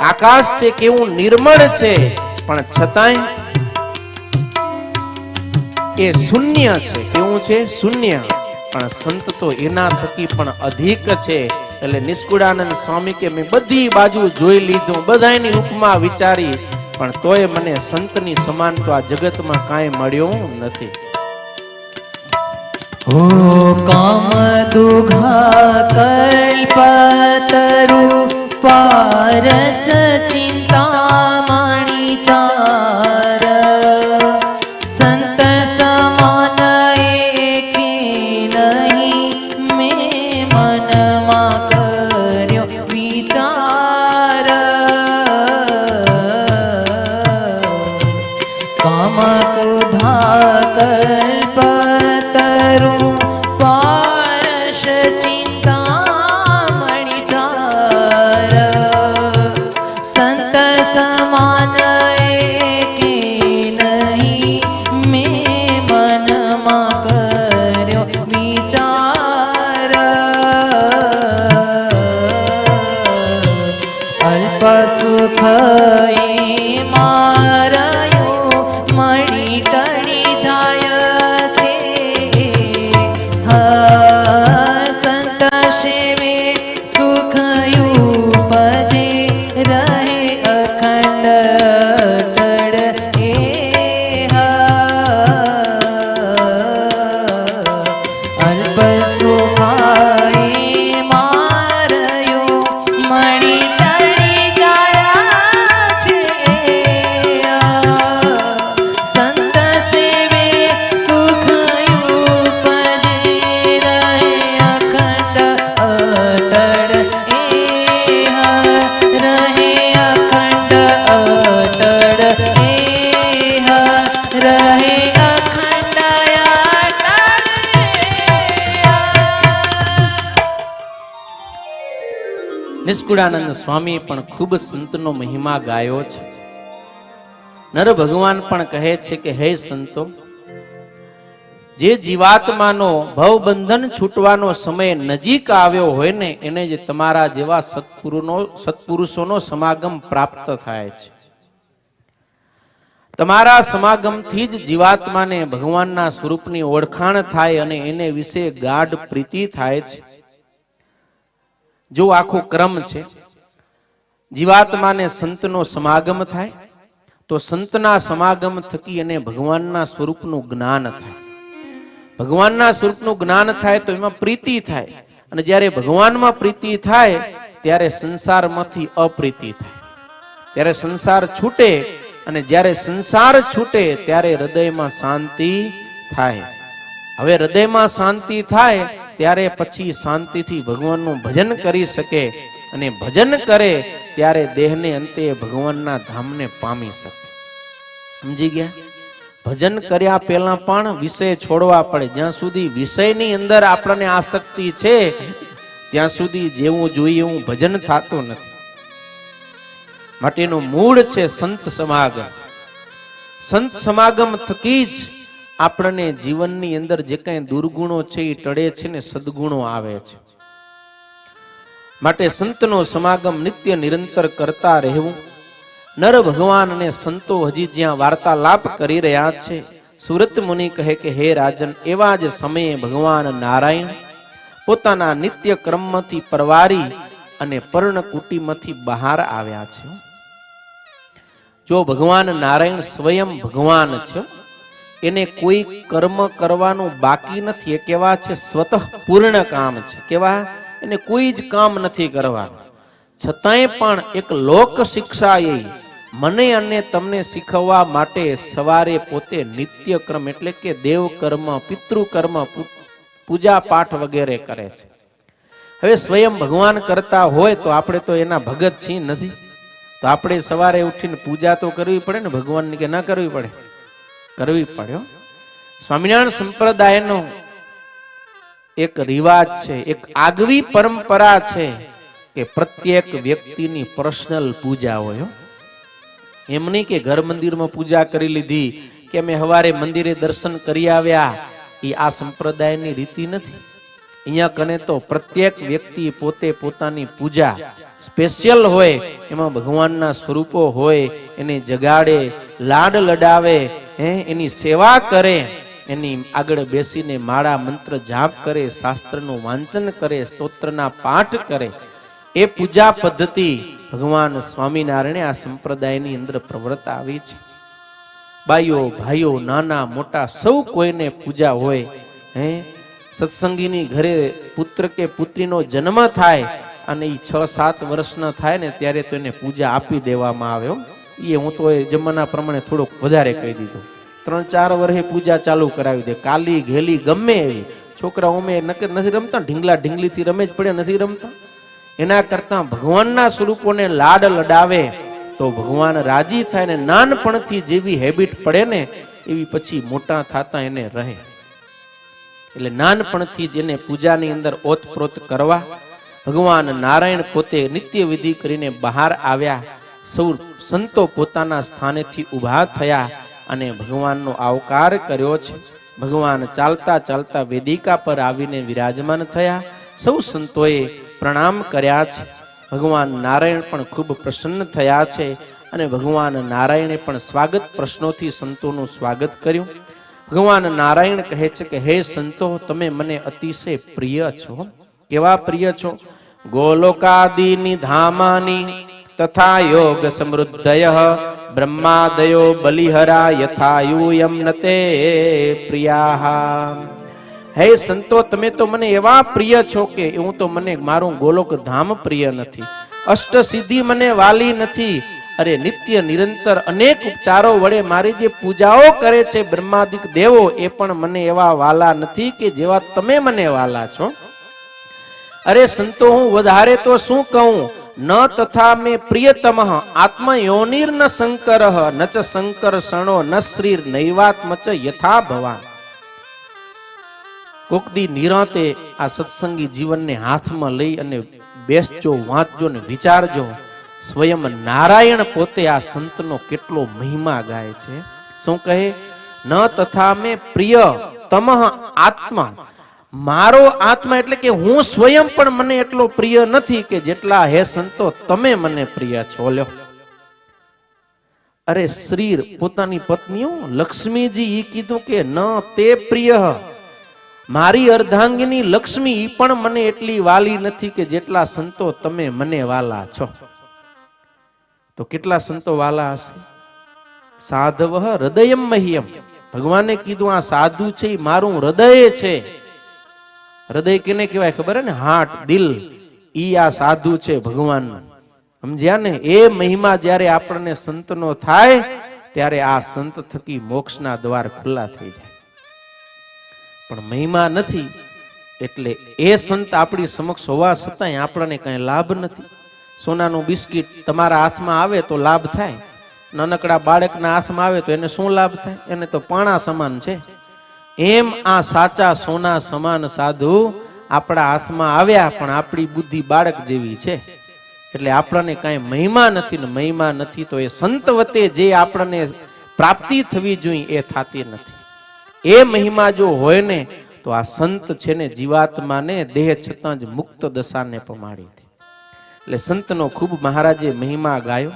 આકાશ છે કેવું નિર્મળ છે, પણ છતાંય એ શૂન્ય છે. કેવું છે? શૂન્ય. પણ સંત તો એના થકી પણ અધિક છે. એટલે નિષ્કુળાનંદ સ્વામી કે મેં બધી બાજુ જોઈ લીધું, બધાની ઉપમા વિચારી, પણ તોય મને સંતની સમાન તો આ જગતમાં કાંઈ મળ્યું નથી. ઓ કામ દુઘા કલ્પતરુ પારસ ચિંતામણી ચાર, સંત સમાન એકે નહીં મેં મનમાં કર્યો વિચાર. કામ ક્રોધા કલ્પતરુ પારસ ચિંતામણી ચાર, સંત સમાન એકે નહીં મેં મનમાં કર્યો વિચાર. અલ્પ સુખ મારયો મળી ટળી જાય છે, સંત સેવે સુખ ઉપજે રહે અખંડ ટળ એ. અલ્પ સુખાય મારયો મળી ટળી જાય છે, સંત સેવે સુખ ઉપજે રહે અખંડ અટળ એ. રહે અખંડ અટળ એ. રહે અખંડ નિષ્કુળાનંદ સ્વામી પણ ખૂબ સંતનો મહિમા ગાયો છે. નર ભગવાન પણ કહે છે કે હે સંતો, જે જીવાત્માનો ભવબંધન છૂટવાનો સમય નજીક આવ્યો હોય ને એને જ તમારા જેવા સત્પુરુષોનો સમાગમ પ્રાપ્ત થાય છે. તમારા સમાગમથી જ જીવાત્માને ભગવાનના સ્વરૂપની ઓળખાણ થાય અને એને વિશે ગાઢ પ્રીતિ થાય છે. જો આખો ક્રમ છે, જીવાત્માને સંતનો સમાગમ થાય તો સંતના સમાગમ થકી એને ભગવાનના સ્વરૂપનું જ્ઞાન થાય. ભગવાનના સ્વરૂપનું જ્ઞાન થાય તો એમાં પ્રીતિ થાય, અને જ્યારે ભગવાનમાં પ્રીતિ થાય ત્યારે સંસારમાંથી અપ્રીતિ થાય, ત્યારે સંસાર છૂટે, અને જ્યારે સંસાર છૂટે ત્યારે હૃદયમાં શાંતિ થાય. હવે હૃદયમાં શાંતિ થાય ત્યારે પછી શાંતિથી ભગવાનનું ભજન કરી શકે, અને ભજન કરે ત્યારે દેહને અંતે ભગવાનના ધામને પામી શકે. સમજી ગયા? ભજન કર્યા પહેલા પણ વિષય છોડવા પડે. જ્યાં સુધી વિષયની અંદર આપણને આસક્તિ છે ત્યાં સુધી જેવું જોઈએ એવું ભજન થતું નથી. માટેનું મૂળ છે સંત સમાગમ. સંત સમાગમ થકી જ આપણને જીવનની અંદર જે કઈ દુર્ગુણો છે એ ટળે છે ને સદગુણો આવે છે. માટે સંતનો સમાગમ નિત્ય નિરંતર કરતા રહેવું. નર ભગવાન અને સંતો હજી જ્યાં વાર્તાલાપ કરી રહ્યા છે, સુરત મુનિ કહે કે હે રાજન, એવા જ સમયે ભગવાન નારાયણ પોતાના નિત્ય ક્રમમાંથી પરવારી અને પર્ણકુટીમાંથી બહાર આવ્યા છે. જો ભગવાન નારાયણ સ્વયં ભગવાન છે, એને કોઈ કર્મ કરવાનું બાકી નથી. એ કેવા છે? સ્વતઃ પૂર્ણ કામ છે. કેવા? એને કોઈ જ કામ નથી કરવાનું. છતાંય પણ એક લોક શિક્ષાએ મને અને તમને શીખવવા માટે સવારે પોતે નિત્ય ક્રમ એટલે કે દેવ કર્મ, પિતૃ કર્મ, પૂજા પાઠ વગેરે કરે છે. હવે સ્વયં ભગવાન કરતા હોય તો આપણે તો એના ભગત છીએ નથી, તો આપણે સવારે ઉઠીને પૂજા તો કરવી પડે ને ભગવાનની, કે ના કરવી પડે? કરવી પડે. સ્વામિનારાયણ સંપ્રદાયનો એક રિવાજ છે, એક આગવી પરંપરા છે કે પ્રત્યેક વ્યક્તિની પર્સનલ પૂજા હોય. એમ નહીં કે ઘર મંદિરમાં પૂજા કરી લીધી કે અમે સવારે મંદિરે દર્શન કરી આવ્યા. એ આ સંપ્રદાયની રીતિ નથી. અહીંયા કને તો પ્રત્યેક વ્યક્તિ પોતે પોતાની પૂજા સ્પેશિયલ હોય, એમાં ભગવાનના સ્વરૂપો હોય, એને જગાડે, લાડ લડાવે, એની સેવા કરે, એની આગળ બેસીને માળા મંત્ર જાપ કરે, શાસ્ત્રનું વાંચન કરે, સ્તોત્રના પાઠ કરે. એ પૂજા પદ્ધતિ ભગવાન સ્વામિનારાયણે આ સંપ્રદાયની અંદર પ્રવૃત્ત આવી છે. બાઈઓ ભાઈઓ નાના મોટા સૌ કોઈને પૂજા હોય. સત્સંગીની ઘરે પુત્ર કે પુત્રીનો જન્મ થાય અને એ 6-7 વર્ષના થાય ને ત્યારે તો એને પૂજા આપી દેવામાં આવે. એ હું તો એ જમાના પ્રમાણે થોડોક વધારે કહી દીધું. 3-4 વર્ષે પૂજા ચાલુ કરાવી દે. કાલી ઘેલી ગમે એવી છોકરાઓ અમે નથી રમતા, ઢીંગલા ઢીંગલીથી રમે જ પડે, નથી રમતા. એના કરતા ભગવાનના સ્વરૂપોને લાડ લડાવે તો ભગવાન રાજી થાય ને નાનપણથી જેવી હેબિટ પડે ને એવી પછી મોટા થતા એને રહે. એટલે નાનપણથી જ એને પૂજાની અંદર ઓતપ્રોત કરવા. ભગવાન નારાયણ પોતે નિત્ય વિધિ કરીને બહાર આવ્યા. સૌ સંતો પોતાના સ્થાનેથી ઊભા થયા અને ભગવાનનો આવકાર કર્યો છે. ભગવાન ચાલતા ચાલતા વેદિકા પર આવીને વિરાજમાન થયા. સૌ સંતોએ પ્રણામ કર્યા છે. ભગવાન નારાયણ પણ ખૂબ પ્રસન્ન થયા છે અને ભગવાન નારાયણે પણ સ્વાગત પ્રશ્નોથી સંતોનું સ્વાગત કર્યું. ભગવાન નારાયણ કહે છે કે હે સંતો, તમે મને અતિશય પ્રિય છો. કેવા પ્રિય છો? ગોલોકાદિની ધામાની તથા યોગ સમૃદ્ધય બ્રહ્માદયો બલિહરા યથાયુયમ નતે પ્રિયા. હે સંતો, તમે તો મને એવા પ્રિય છો કે હું તો મને મારું ગોલોક ધામ પ્રિય નથી, અષ્ટ સિદ્ધિ મને વાલી નથી. અરે નિત્ય નિરંતર અનેક ઉપચારો વડે મારી જે પૂજાઓ કરે છે બ્રહ્માદિક દેવો, એ પણ મને એવા વાલા નથી કે જેવા તમે મને વાલા છો. અરે સંતો, હું વધારે તો શું કહું? ન તથા મે પ્રિયતમ આત્મ યોનિર ન શંકર ન ચ શંકર શણો ન શ્રીર નૈવાત્મ ચ યથા ભવાન. કોક દી નિરાંતે આ સત્સંગી જીવનને હાથમાં લઈ અને બેસજો, વાંચજો ને વિચારજો. સ્વયં નારાયણ પોતે આ સંતનો કેટલો મહિમા ગાય છે. શું કહે? ન તથા મે પ્રિય તમઃ આત્મા. મારો આત્મા એટલે કે હું સ્વયં પણ મને એટલો પ્રિય નથી કે જેટલા હે સંતો તમે મને પ્રિય છો. લ્યો, અરે શ્રીર પોતાની પત્નીઓ લક્ષ્મીજી એ કીધું કે ન તે પ્રિય, મારી અર્ધાંગીની લક્ષ્મી ઈ પણ મને એટલી વાલી નથી કે જેટલા સંતો તમે મને વાલા છો. તો કેટલા સંતો વાલા હશે? સાધવ હૃદયમ મહ્યમ. ભગવાને કીધું આ સાધુ છે એ મારું હૃદય છે. હૃદય કેને કહેવાય ખબર હે ને? હાર્ટ, દિલ. ઈ આ સાધુ છે ભગવાન. સમજ્યા ને? એ મહિમા જ્યારે આપણને સંતનો થાય ત્યારે આ સંત થકી મોક્ષના દ્વાર ખુલ્લા થઈ જાય. પણ મહિમા નથી એટલે એ સંત આપણી સમક્ષ હોવા છતાંય આપણને કઈ લાભ નથી. સોનાનું બિસ્કિટ તમારા હાથમાં આવે તો લાભ થાય, નાનકડા બાળકના હાથમાં આવે તો એને શું લાભ થાય? એને તો પાણા સમાન છે. એમ આ સાચા સોના સમાન સાધુ આપણા હાથમાં આવ્યા પણ આપણી બુદ્ધિ બાળક જેવી છે એટલે આપણને કાંઈ મહિમા નથી. ને મહિમા નથી તો એ સંત વતે જે આપણને પ્રાપ્તિ થવી જોઈએ એ થતી નથી. એ મહિમા જો હોય ને તો આ સંત છે ને જીવાત્માને દેહ છતાં જ મુક્ત દશાને પમાડી દે. એટલે સંતનો ખૂબ મહારાજે મહિમા ગાયો.